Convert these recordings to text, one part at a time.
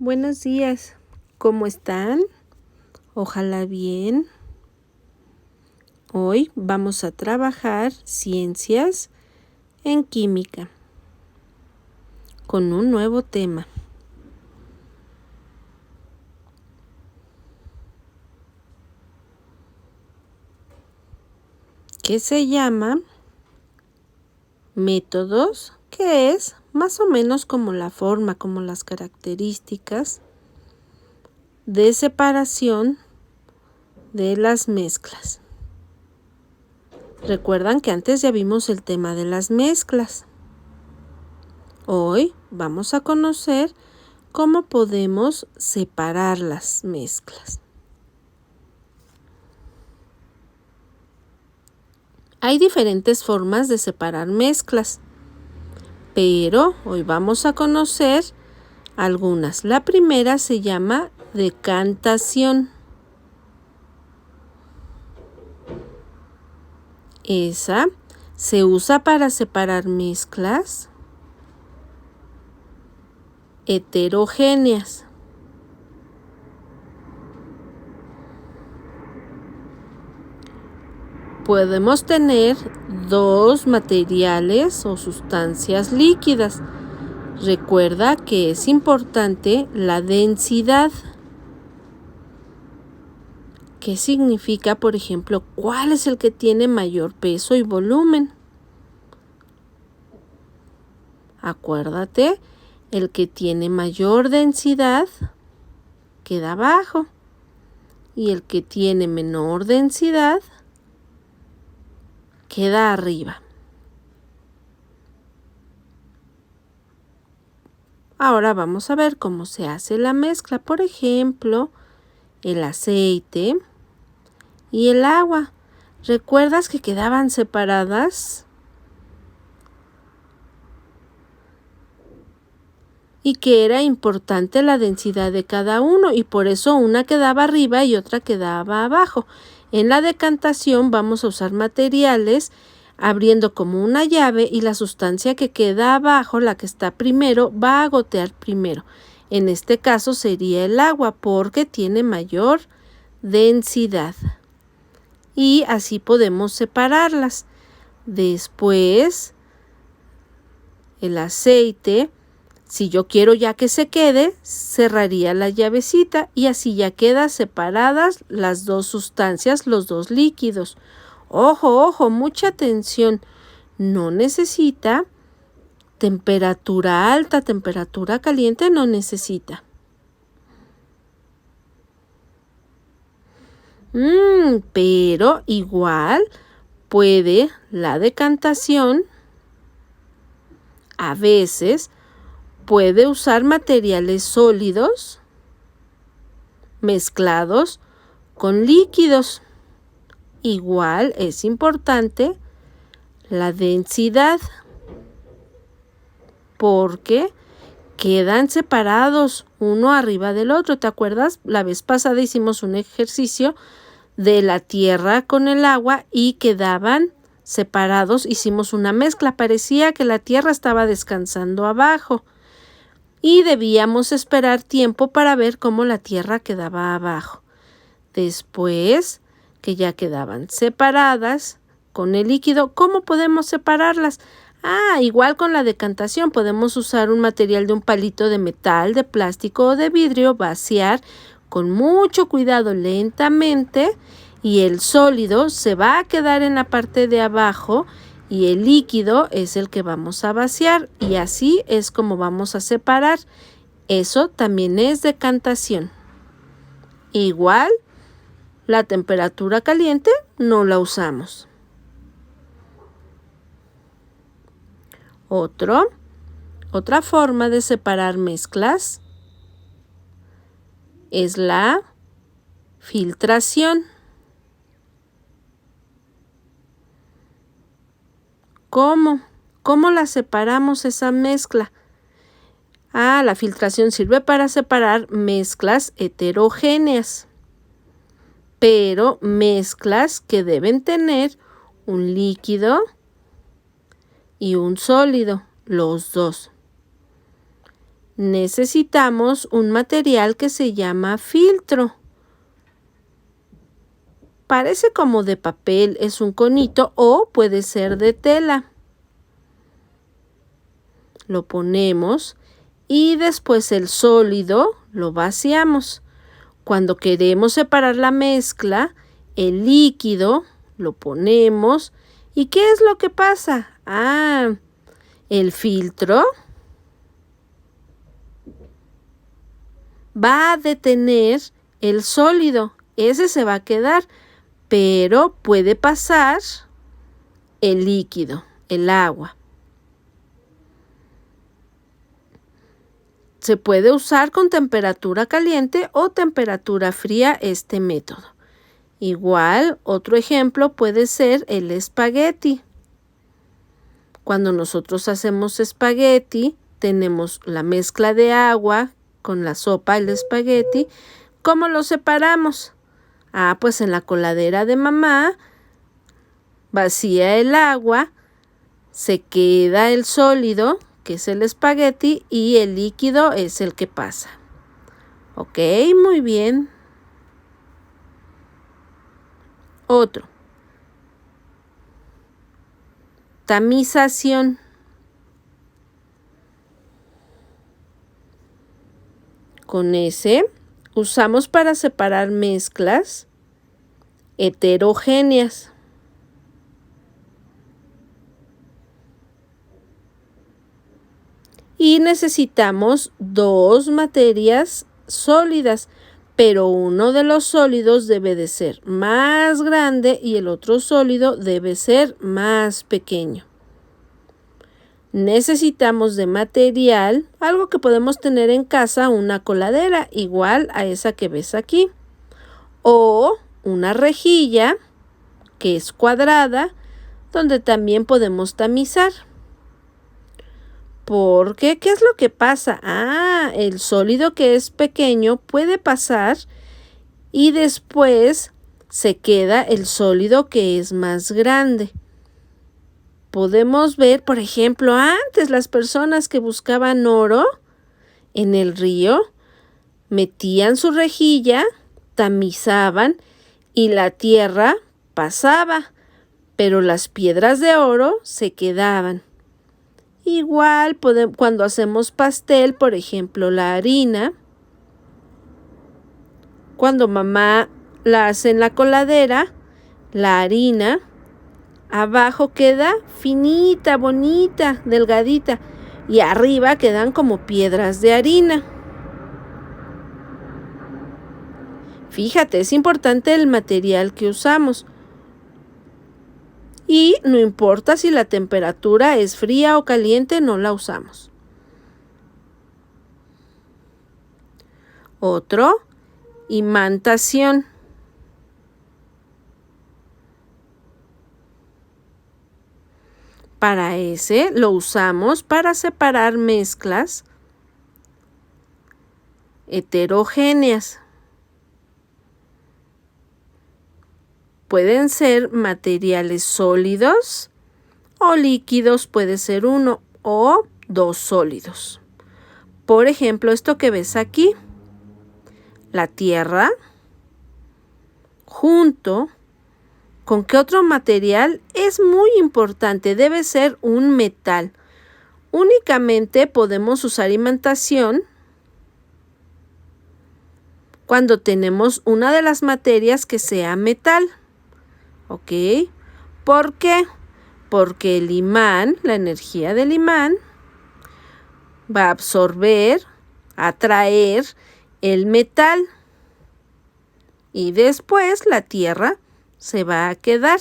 Buenos días, ¿cómo están? Ojalá bien. Hoy vamos a trabajar ciencias en química con un nuevo tema. Que se llama métodos, que es más o menos como la forma, como las características de separación de las mezclas. Recuerdan que antes ya vimos el tema de las mezclas. Hoy vamos a conocer cómo podemos separar las mezclas. Hay diferentes formas de separar mezclas, pero hoy vamos a conocer algunas. La primera se llama decantación. Esa se usa para separar mezclas heterogéneas. Podemos tener dos materiales o sustancias líquidas. Recuerda que es importante la densidad. ¿Qué significa, por ejemplo, cuál es el que tiene mayor peso y volumen? Acuérdate, el que tiene mayor densidad queda abajo y el que tiene menor densidad queda arriba. Ahora vamos a ver cómo se hace la mezcla. Por ejemplo, el aceite y el agua. ¿Recuerdas que quedaban separadas? Y que era importante la densidad de cada uno y por eso una quedaba arriba y otra quedaba abajo. En la decantación vamos a usar materiales abriendo como una llave y la sustancia que queda abajo, la que está primero, va a gotear primero. En este caso sería el agua porque tiene mayor densidad. Y así podemos separarlas. Después, el aceite, si yo quiero ya que se quede, cerraría la llavecita y así ya quedan separadas las dos sustancias, los dos líquidos. Ojo, ojo, mucha atención. No necesita temperatura alta, temperatura caliente no necesita. Pero igual puede la decantación a veces puede usar materiales sólidos mezclados con líquidos. Igual es importante la densidad porque quedan separados uno arriba del otro. ¿Te acuerdas? La vez pasada hicimos un ejercicio de la tierra con el agua y quedaban separados. Hicimos una mezcla. Parecía que la tierra estaba descansando abajo. Y debíamos esperar tiempo para ver cómo la tierra quedaba abajo. Después que ya quedaban separadas con el líquido, ¿cómo podemos separarlas? Igual con la decantación podemos usar un material de un palito de metal, de plástico o de vidrio, vaciar con mucho cuidado lentamente y el sólido se va a quedar en la parte de abajo y el líquido es el que vamos a vaciar y así es como vamos a separar. Eso también es decantación. Igual, la temperatura caliente no la usamos. Otra forma de separar mezclas es la filtración. ¿Cómo? ¿Cómo la separamos esa mezcla? La filtración sirve para separar mezclas heterogéneas, pero mezclas que deben tener un líquido y un sólido, los dos. necesitamos un material que se llama filtro. Parece como de papel, es un conito o puede ser de tela. Lo ponemos y después el sólido lo vaciamos. Cuando queremos separar la mezcla, el líquido lo ponemos. ¿Y qué es lo que pasa? El filtro va a detener el sólido. Ese se va a quedar, pero puede pasar el líquido, el agua. Se puede usar con temperatura caliente o temperatura fría este método. Igual, otro ejemplo puede ser el espagueti. Cuando nosotros hacemos espagueti, tenemos la mezcla de agua con la sopa, el espagueti. ¿Cómo lo separamos? Pues en la coladera de mamá, vacía el agua, se queda el sólido, que es el espagueti, y el líquido es el que pasa. Ok, muy bien. Otro. Tamización. Con ese usamos para separar mezclas heterogéneas. Y necesitamos dos materias sólidas, pero uno de los sólidos debe de ser más grande y el otro sólido debe ser más pequeño. Necesitamos de material, algo que podemos tener en casa, una coladera igual a esa que ves aquí, o una rejilla que es cuadrada, donde también podemos tamizar. Porque, ¿qué es lo que pasa? El sólido que es pequeño puede pasar y después se queda el sólido que es más grande. Podemos ver, por ejemplo, antes las personas que buscaban oro en el río metían su rejilla, tamizaban y la tierra pasaba, pero las piedras de oro se quedaban. Igual cuando hacemos pastel, por ejemplo, la harina, cuando mamá la hace en la coladera, la harina abajo queda finita, bonita, delgadita, y arriba quedan como piedras de harina. Fíjate, es importante el material que usamos. Y no importa si la temperatura es fría o caliente, no la usamos. Otro, imantación. Para ese lo usamos para separar mezclas heterogéneas. Pueden ser materiales sólidos o líquidos, puede ser uno o dos sólidos. Por ejemplo, esto que ves aquí, la tierra, junto con qué otro material es muy importante, debe ser un metal. Únicamente podemos usar imantación cuando tenemos una de las materias que sea metal. ¿Ok? ¿Por qué? Porque el imán, la energía del imán, va a absorber, atraer el metal. Y después la tierra se va a quedar.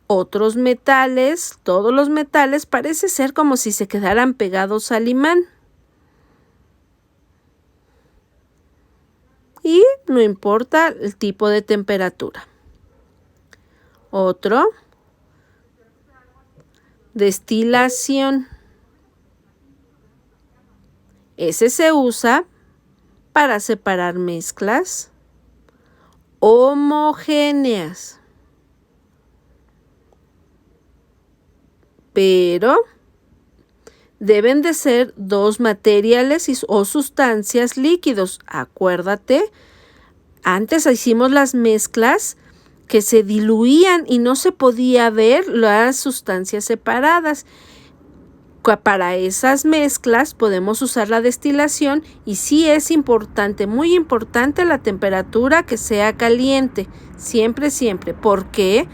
Otros metales, todos los metales, parece ser como si se quedaran pegados al imán. Y no importa el tipo de temperatura. Otro, destilación. Ese se usa para separar mezclas homogéneas. Pero Deben de ser dos materiales o sustancias líquidos. Acuérdate, antes hicimos las mezclas que se diluían y no se podía ver las sustancias separadas. Para esas mezclas podemos usar la destilación y sí es importante, muy importante la temperatura que sea caliente. Siempre, siempre. ¿Por qué?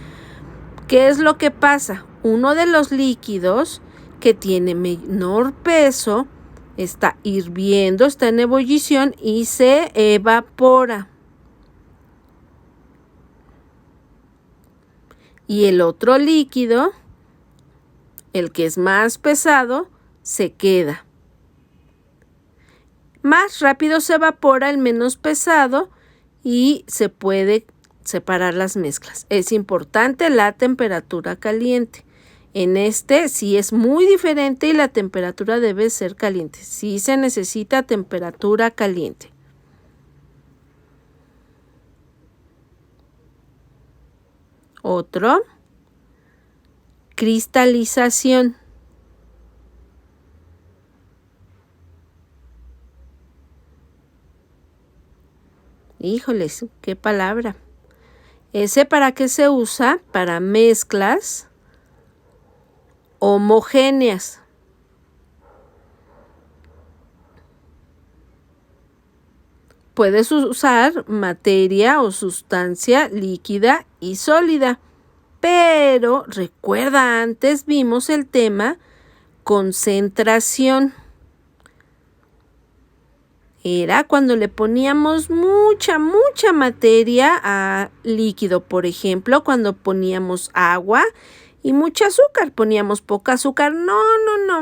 ¿Qué es lo que pasa? Uno de los líquidos que tiene menor peso está hirviendo, está en ebullición y se evapora. Y el otro líquido, el que es más pesado, se queda. Más rápido se evapora el menos pesado y se puede separar las mezclas. Es importante la temperatura caliente. En este sí es muy diferente y la temperatura debe ser caliente. Sí se necesita temperatura caliente. Otro, cristalización. Híjoles, qué palabra. ¿Ese para qué se usa? Para mezclas homogéneas. Puedes usar materia o sustancia líquida y sólida. Pero recuerda, antes vimos el tema concentración. Era cuando le poníamos mucha materia a líquido. Por ejemplo, cuando poníamos agua y mucha azúcar. Poníamos poca azúcar. No,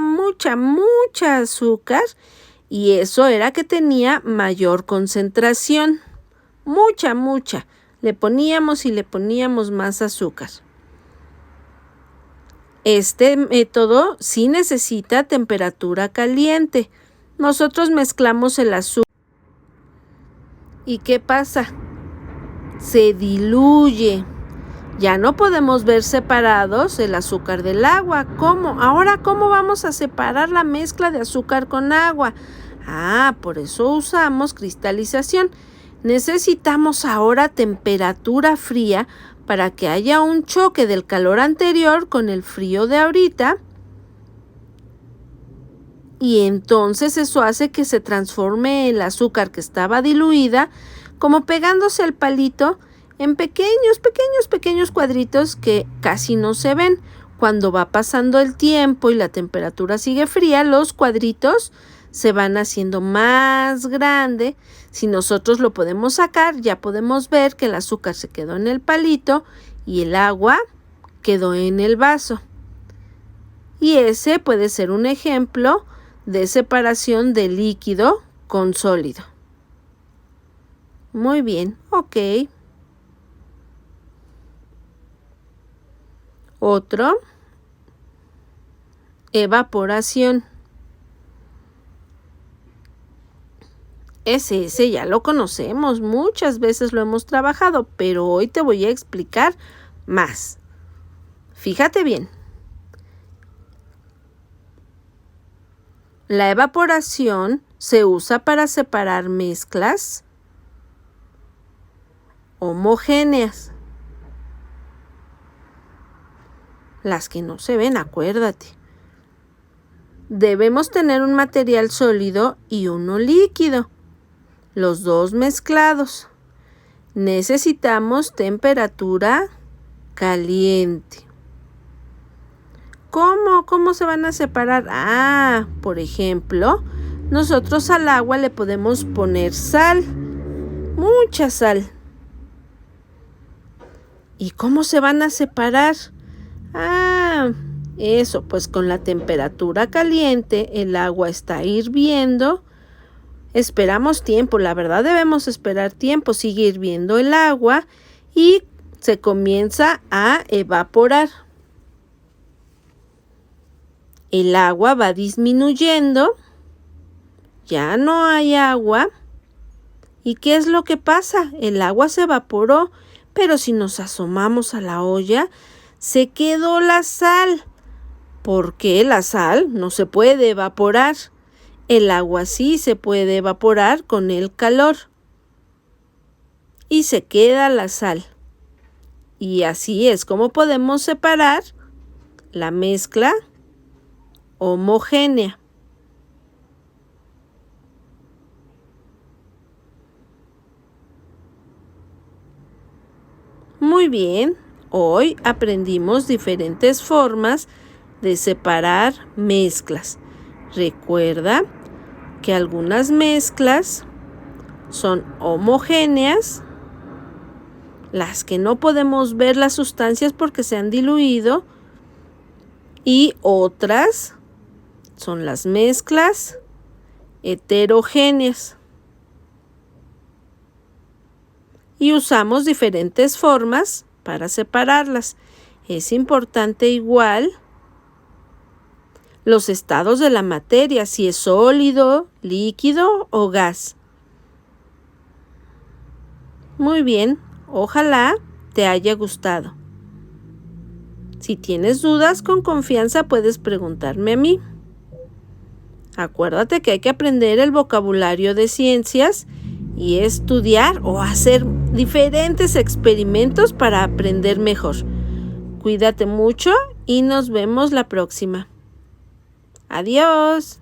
mucha azúcar. Y eso era que tenía mayor concentración. Mucha. Le poníamos y le poníamos más azúcar. Este método sí necesita temperatura caliente. Nosotros mezclamos el azúcar. ¿Y qué pasa? Se diluye. Ya no podemos ver separados el azúcar del agua. ¿Cómo? Ahora, ¿cómo vamos a separar la mezcla de azúcar con agua? Por eso usamos cristalización. Necesitamos ahora temperatura fría para que haya un choque del calor anterior con el frío de ahorita. Y entonces eso hace que se transforme el azúcar que estaba diluida, como pegándose al palito, en pequeños cuadritos que casi no se ven. Cuando va pasando el tiempo y la temperatura sigue fría, los cuadritos se van haciendo más grande. Si nosotros lo podemos sacar, ya podemos ver que el azúcar se quedó en el palito y el agua quedó en el vaso. Y ese puede ser un ejemplo de separación de líquido con sólido. Muy bien, ok. Otro, evaporación. Ese ya lo conocemos, muchas veces lo hemos trabajado, pero hoy te voy a explicar más. Fíjate bien. La evaporación se usa para separar mezclas homogéneas. Las que no se ven, acuérdate. Debemos tener un material sólido y uno líquido, los dos mezclados. Necesitamos temperatura caliente. ¿Cómo se van a separar? Por ejemplo, nosotros al agua le podemos poner sal, mucha sal. ¿Y cómo se van a separar? Eso, pues con la temperatura caliente, el agua está hirviendo. Esperamos tiempo, la verdad debemos esperar tiempo, sigue hirviendo el agua y se comienza a evaporar. El agua va disminuyendo, ya no hay agua. ¿Y qué es lo que pasa? El agua se evaporó, pero si nos asomamos a la olla, se quedó la sal. Porque la sal no se puede evaporar. El agua sí se puede evaporar con el calor. Y se queda la sal. Y así es como podemos separar la mezcla homogénea. Muy bien, hoy aprendimos diferentes formas de separar mezclas. Recuerda que algunas mezclas son homogéneas, las que no podemos ver las sustancias porque se han diluido, y otras son las mezclas heterogéneas. Y usamos diferentes formas para separarlas. Es importante igual los estados de la materia, si es sólido, líquido o gas. Muy bien, ojalá te haya gustado. Si tienes dudas, con confianza puedes preguntarme a mí. Acuérdate que hay que aprender el vocabulario de ciencias y estudiar o hacer diferentes experimentos para aprender mejor. Cuídate mucho y nos vemos la próxima. Adiós.